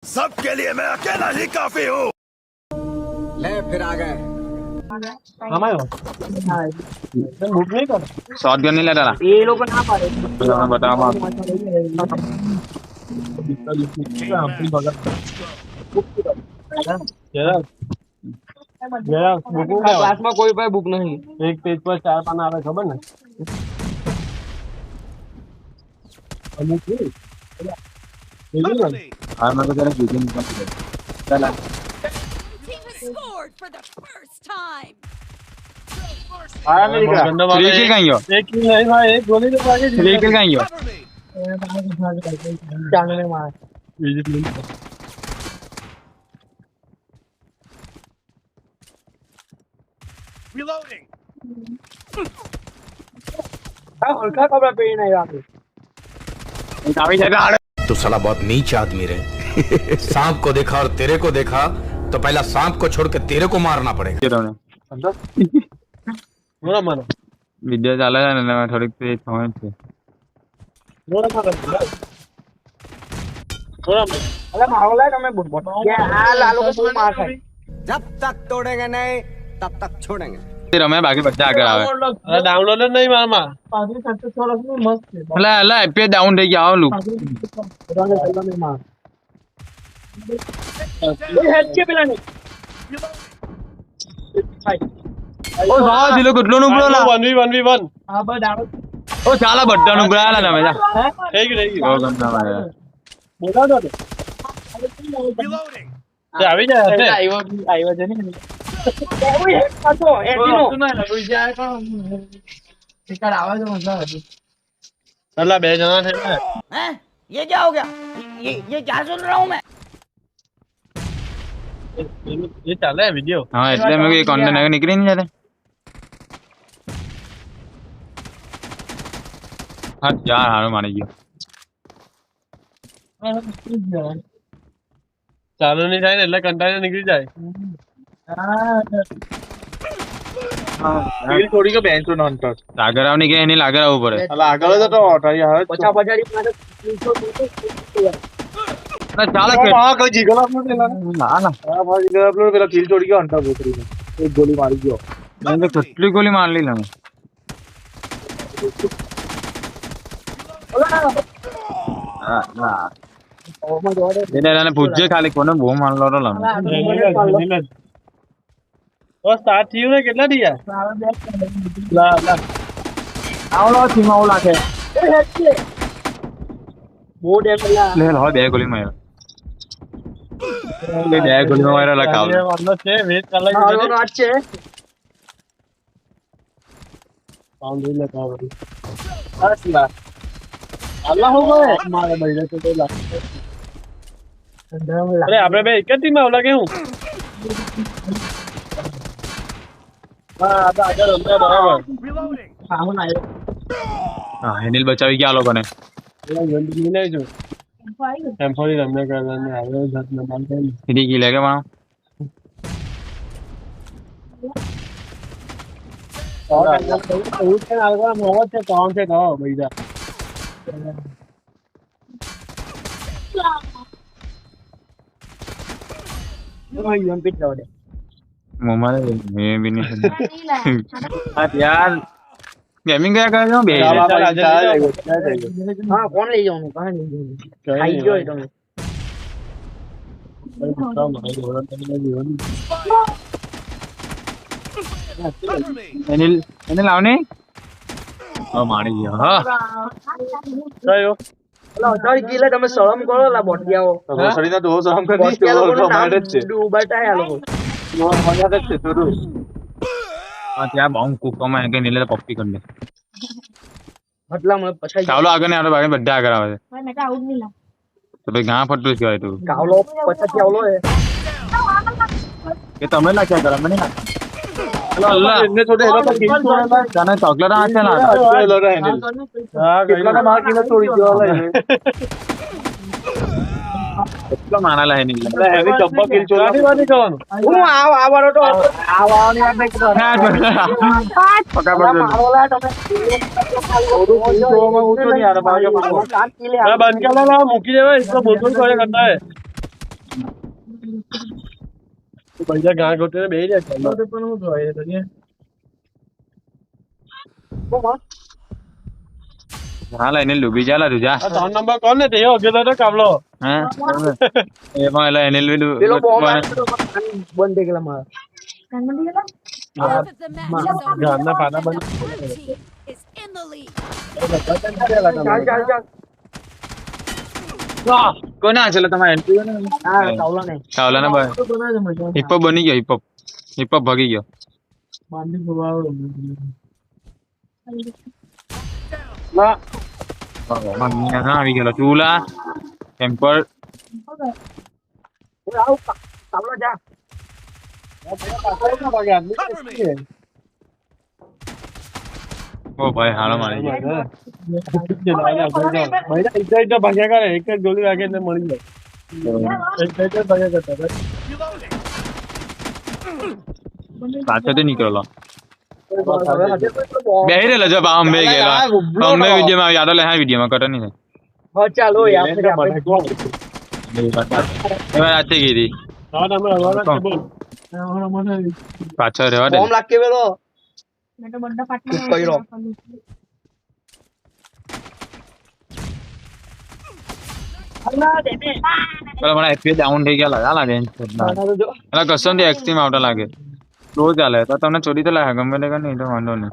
सबके लिए मैं अकेला ही काफी हूँ। ले फिर आ गए हमारे भूख नहीं कर शॉट गन नहीं ले रहा એ લોકો ના પાડે बताओ अपनी बगल जरा जरा बुक ક્લાસમાં કોઈ પાસે બુક નહીં एक पेज पर 4 पाना આવે ખબર ને અમુક નહીં हार में तो जरा जीते नहीं चला Team has scored for the first time. आया नहीं दिख रहा थ्री किल कहीं हो एक किल नहीं भाई एक गोली तो आगे थ्री किल कहीं हो ચાંગને માર विजिट नहीं Reloading. આ હલકા કપડા પહેરીને આવ્યા काफी ज्यादा हार तो साला बहुत नीच आदमी रहे सांप को देखा और तेरे को देखा तो पहला सांप को छोड़ के तेरे को मारना पड़ेगा है तुमने मोरा मारो वीडियो ચાલે છે ને થોડીક પેજ હોય છે मोरा मारो मोरा અલે માહોલ તમે આ લોકો બહુ માર ખાય जब तक तोड़ेंगे नहीं तब तक छोड़ेंगे રમે બાકી બધા આગળ આવે અરે ડાઉનલોડ જ નહીં મારમાં પાછી 700 ની મસ્ત છે એટલે એટલે આઈપીએસ ડાઉન થઈ ગયા આવું એ હેડ છે પેલા ની ઓ સાવ દિલો કેટલો નું બોલા 1v1 આ બસ ડાળો ઓ ચાલા બધા નું બોલા તમે જા થઈ ગયું ઓ ગંદા મારે બોલાવો તો Reloading. તે આવી જાય હશે આવ્યો છે ને ઓય હેડ પાછો એટીનો શિકાર આવે છે મતલબ હજી અલા બે જણા છે ને हैं? ये क्या हो गया? ये क्या सुन रहा हूँ मैं? એ ચાલે વિડિયો હા એટલે મેં એક ઓનલાઈન આગળ નીકળી નહીં જતે હા યાર હારો મારી ગયો ચાલુ નહીં થાય ને એટલે કંટાળીને નીકળી જાય થોડી કે બેન્ચો નોન ટચ આગળ આવની કે એની આગળ આવવું પડે અલા આગળ જ તો ઓટાઈ આવે પછા પછાડી મારે 300 ના ચાલે કે હા કોઈ જીગલ આપનો પેલા ના ના હા ભાઈ જીગલ આપનો પેલા કિલ છોડી ગયો અંટા બોતરીને એક ગોલી મારી ગયો મેં તો કેટલી ગોલી માર લી લમે હા ના એને પૂછજે ખાલી કોને બહુ મારલો તો લમે ઓ સ્ટાર્ટ થયું ને કેટલા થયા આવલો સીમા ઓલા છે એ હેડ છે બહુ ડે પેલા લે લો બે ગોલી માર્યો બે ગોલી માર્યો લખાવ વાંધો છે વેટ કલાક આવલો રાત છે કામ દઈ લે કામ બસ લા અલ્લાહ હો ગયે મારે ભાઈ તો પેલા અરે આપણે બે એક જ ટીમમાં ઓલા કે હું હા આગળ અંદર બરાબર Reloading. સામું આવ્યો હા હેનિલ બચાવી ગયા લોકોને એલા જલ્દી લઈ જો ટેમ્પોરી રમને કરવાને આવ્યો જત ન માન કે સીધી ગઈ લાગે માં એવું છે આગળ મોવો છે કોણ છે કહો ભઈજા ભાઈ એમ પીટ દે મોમારે મે બી નહીં હા યાર ગેમિંગ કયા કરે છો બે હા કોણ લઈ જાઉં કહાં લઈ જાઉં ખાઈ ગયો તમે Cover me. હેનિલ એને લાવને ઓ મારી ગયો હા કયો ઓલા અચારી ગીલે તમે શરમ કરો લા બોટિયાઓ શરીરના દો સહમ કરી બોટિયા લોકો ટોમેટ જ છે ડૂબાટા આ લોકો મજા જ છે થોડું હા ત્યાં બોમ્બ કુકમાં કે નીલે પપ્પી કરી દે મતલબ મને પછાઈ ચાલો આગળ ને આપણે બધા આગળ આવે છે તો ભાઈ ઘા ફટતું જ કહેવાય તું કાવલો પછાથી આવલો હે કે તમે ના ક્યાં કરો મને ના અલ્લાહ એને છોડે એનો તો કિલ છોડે જાને ચોકલેટ આ છે ના હા કેટલા માર કિલ છોડી ગયો લે કેટલો મારા લા હેનિલ એટલે હેવી ચબ્બા કિલ છોડી વાડી જવાનું હું આવવાનો તો આવવાની વાત નહીં કરો પકા મારોલા તમે ऊंचो नहीं आ रहा भागे કાટ કિલે मैं बंद कर ला मूकी देवा इसको बोतल को करता है પૈસા ગાં ગોઠવીને બેસી જાય પણ હું જોઈએ તો કે હાલ એને ડૂબી જાલા તું જા આ 3 નંબર કોણ ને તે ઓકે તો કાબલો હે એમાં એલા એને પેલો બોમ્બ બંધ થઈ ગયેલા મારા Half of the match is over. ગામના પાડા The બંધ blue team is in the lead. કોને આચેલો તમારે એન્ટ્રી ને હા કાવલા ને ચાવલા ને ભાઈ હિપહોપ બની ગયો હિપહોપ ભાગી ગયો માંડી બોલાવો ના આવી ગયેલો ચૂલા ટેમ્પર કાવલા જા Cover me. ઓ ભાઈ હાલો મારી ગયો ભાગ્યા કરે એક જ ગોળી વાગે એટલે મળી જાય એક ભાગ્યા કરતા Reloading. પાછળથી નીકળેલો બેહી રહેલો જો અંબે ગયેલો અંબે વિડીયોમાં યાદો લે હા વિડીયોમાં કટો નહીં હા ચાલો યાર એમાં રાતે ગઈ હતી પાછળ રહેવા દે બોમ્બ લાગ કે વેલો કઈરો પેલા મને એફપીએસ ડાઉન થઈ ગયા લાગે એટલે કસ્ટમ થી એક્સટ્રીમ આવતા લાગે સ્લો ચાલે તો તમને ચોરી તો લાગે ગમે તે નહીં તો વાંધો નહીં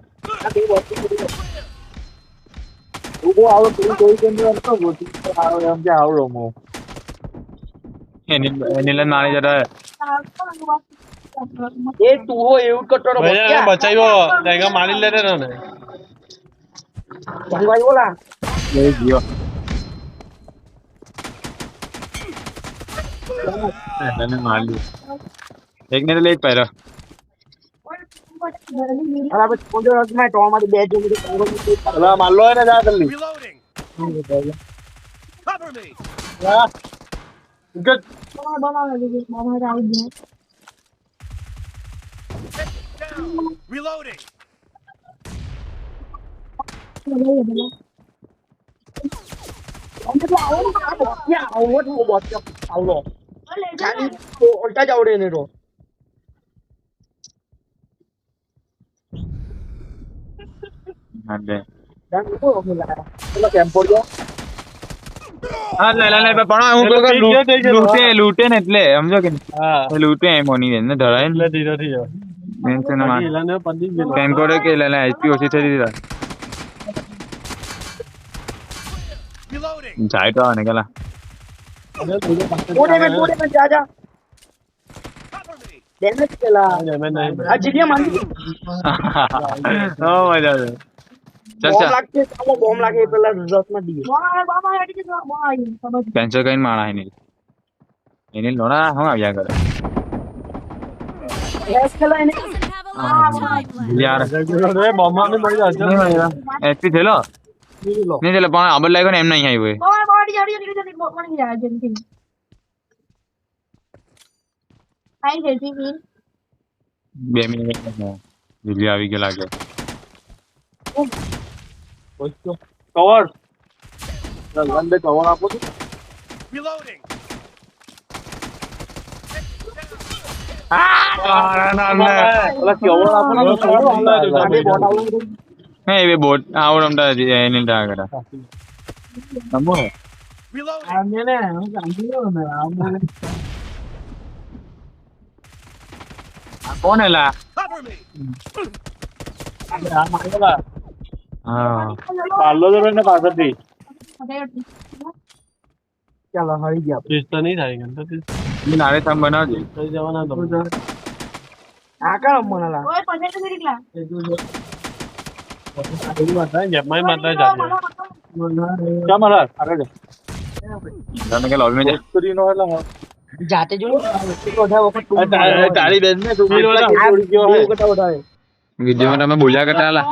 ઉભો આવો તું કોઈ કેમ કરતો ગોતી આવો એમ કે આવડો મો એની લઈને મારી જતા એ તું હો એવું કટોરો બચાવ્યો લેગા મારી લેતે ને ભાઈ બોલા એ ગયો એને મારી એક ને લેટ પાડ્યો અલા બસ કોજો રખના ટોલ માંથી બે જોડી કોંગો અલા મારલો એને જા જલ્દી Reloading. Cover me. Good Down. Reloading. આવો તો બોટ આવલો ચાલી તો ઉલટા જ આવડે ને તો હાલે dan itu milah kalau campur ya હા લે પણ હું લૂટે ને એટલે સમજો કે હા લૂટે એમ ઓની ને ધરાય ને એટલે ધીરે થી જાવ મેન્શન માં એલાને પડી ગયો કેમ્પોડે કે લે એચપી ઓછી થઈ દીધા Reloading. જાય તો આવે ને કેલા Udah men jaja Cover me. damage kelah aja dia mandi ઓ મજા આવે ચાલ bom ચાલ lagi sama bom lagi pelan result mah dia cancel કરીને મારા એને લોડા હું આવ્યા કરે yes kalau ini Doesn't have a lot of time left. યાર બોમ્બમાં બી મળી જશે એચપી થેલો નહીં થેલો પણ આબર લાગ્યો ને એમ નહીં આવ્યો બે મિનિટ દિલ્હી આવી ગયો લાગે કવર લંબે કવર આપો તો Reloading. ઓલા કવર આપો ને હે એ બોટ આવડમતા એને ટાગડા નમો Reloading. આને હું સમજી ને આને કોણ હેલા Cover me. આ મારેલા હા પાલો તો ને પાછળથી ચાલો હરી ગયા ટેસ્ટ તો નહીં થાય ગંતો એ નારે સામ બનાવજે થઈ જવાના તો આ કા મનાલા જેમાં માતા જાય ક્યાં આગળ તમે કે લોબી માં જા સ્ક્રીન હોય જાતે જો બધા વખત તારી બેન ને તું આ છોડી ગયો બે વખત વધારે વિડીયો માં તમે બોલ્યા કરતા હતા